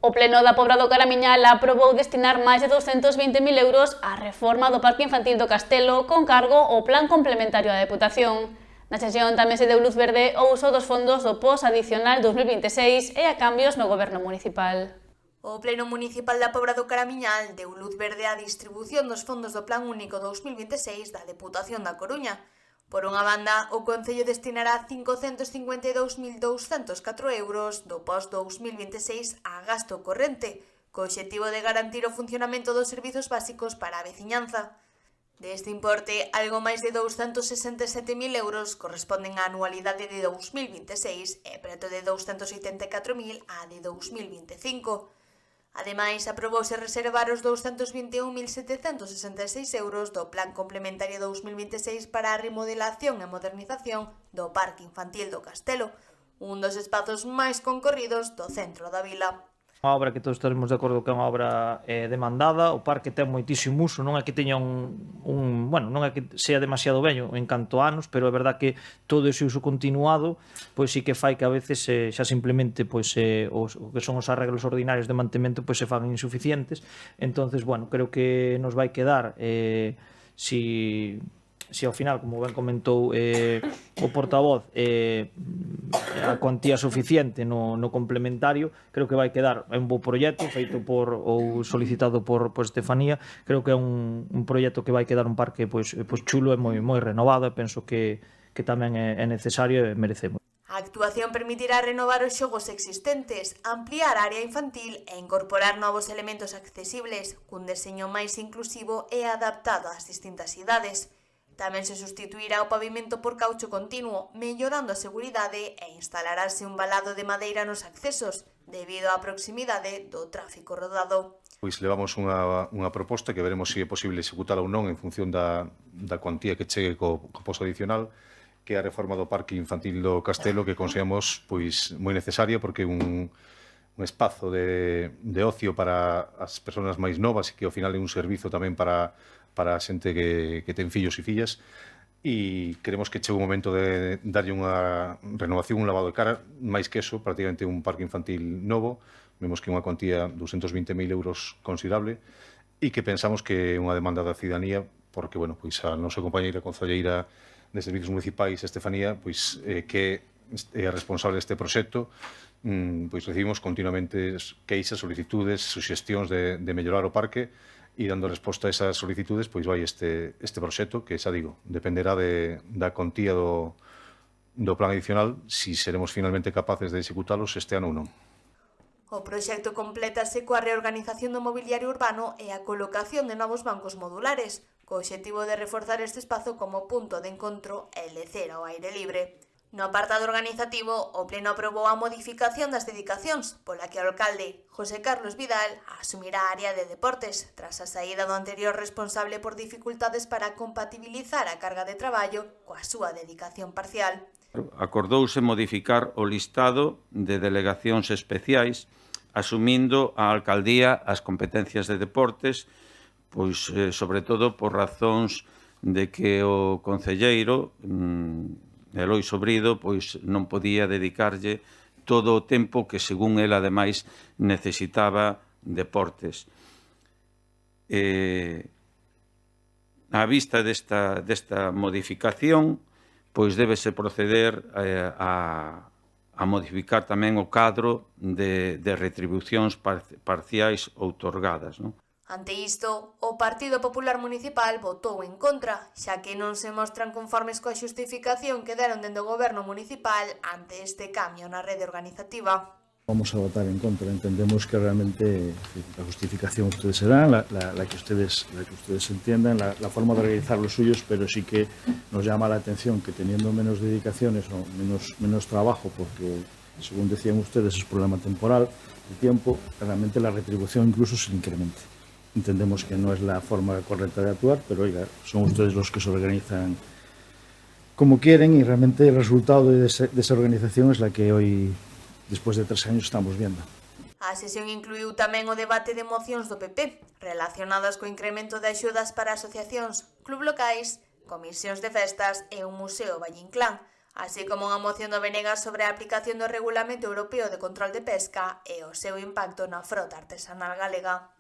O Pleno da Pobra do Caramiñal aprobou destinar máis de 220.000 euros á reforma do Parque Infantil do Castelo con cargo ao Plan Complementario da Deputación. Na sesión tamén se deu luz verde ao uso dos fondos do POS adicional 2026 e a cambios no Goberno municipal. O Pleno Municipal da Pobra do Caramiñal deu luz verde á distribución dos fondos do Plan Único 2026 da Deputación da Coruña. Por unha banda, o Concello destinará 552.204 euros do POS 2026 a gasto corrente, co obxectivo de garantir o funcionamento dos servizos básicos para a veciñanza. Deste importe, algo máis de 267.000 euros corresponden á anualidade de 2026 e preto de 284.000 á de 2025. Ademais, aprobouse reservar os 221.766 euros do Plan Complementario 2026 para a remodelación e modernización do Parque Infantil do Castelo, un dos espazos máis concorridos do centro da vila. Unha obra que todos estaremos de acordo que é unha obra demandada. O parque ten moitísimo uso, non é que teña non é que sea demasiado vello en canto a anos, pero é verdad que todo ese uso continuado pois sí que fai que a veces xa simplemente pois o que son os arreglos ordinarios de mantemento pois se fan insuficientes. Entonces, bueno, creo que nos vai quedar si ao final, como ben comentou o portavoz, a cuantía suficiente no complementario, creo que vai quedar un bo proxecto feito ou solicitado por Estefanía. Creo que é un proxecto que vai quedar un parque pois chulo e moi renovado, e penso que tamén é necesario e merecemos. A actuación permitirá renovar os xogos existentes, ampliar a área infantil e incorporar novos elementos accesibles, cun deseño máis inclusivo e adaptado ás distintas idades. Tamén se sustituirá o pavimento por caucho continuo, mellorando a seguridade, e instalarase un valado de madeira nos accesos, debido á proximidade do tráfico rodado. Pois levamos unha proposta que veremos se é posible executala ou non en función da cuantía que chegue co POS adicional, que é a reforma do Parque Infantil do Castelo, que consideramos pois moi necesaria porque é un espazo de ocio para as persoas máis novas e que ao final é un servizo tamén para a xente que ten fillos e fillas, e queremos que chegue o momento de darlle unha renovación, un lavado de cara, máis que eso, prácticamente un parque infantil novo. Vemos que é unha cuantía 220.000 euros considerable e que pensamos que é unha demanda da ciudadanía, porque, bueno, pois a nosa compañeira concelleira de Servizos Municipais, Estefanía, pois que é a responsable deste proxecto, pois recibimos continuamente queixas, solicitudes, suxestións de mellorar o parque, e dando resposta a esas solicitudes, pois vai este proxecto, que xa digo, dependerá da contía do plan adicional, si seremos finalmente capaces de executalos este ano ou non. O proxecto complétase coa reorganización do mobiliario urbano e a colocación de novos bancos modulares, co obxectivo de reforzar este espazo como punto de encontro e lecer ao aire libre. No apartado organizativo, o Pleno aprobou a modificación das dedicacións, pola que o alcalde, José Carlos Vidal, asumirá a área de deportes, tras a saída do anterior responsable por dificultades para compatibilizar a carga de traballo coa súa dedicación parcial. Acordouse modificar o listado de delegacións especiais, asumindo a alcaldía as competencias de deportes, pois sobre todo por razóns de que o concelleiro Eloi Sobrido pois non podía dedicarlle todo o tempo que, según el, ademais, necesitaba deportes. A vista desta modificación, pois débese proceder a modificar tamén o cadro de retribucións parciais outorgadas, non? Ante isto, o Partido Popular Municipal votou en contra, xa que non se mostran conformes coa xustificación que deron dende o Goberno Municipal ante este cambio na rede organizativa. Vamos a votar en contra. Entendemos que realmente la justificación ustedes serán, la que ustedes entiendan, la forma de realizar los suyos, pero sí que nos llama la atención que teniendo menos dedicaciones o menos trabajo, porque según decían ustedes es problema temporal, el tiempo, realmente la retribución incluso se incremente. Entendemos que no es la forma correcta de actuar, pero oiga, son ustedes los que se organizan como quieren y realmente el resultado de esa organización es la que hoy, después de 3 años, estamos viendo. A sesión incluiu tamén o debate de mocións do PP relacionadas co incremento de axudas para asociacións, club locais, comisións de festas e o Museo Valle Inclán, así como unha moción do Venegas sobre a aplicación do Regulamento Europeo de Control de Pesca e o seu impacto na frota artesanal galega.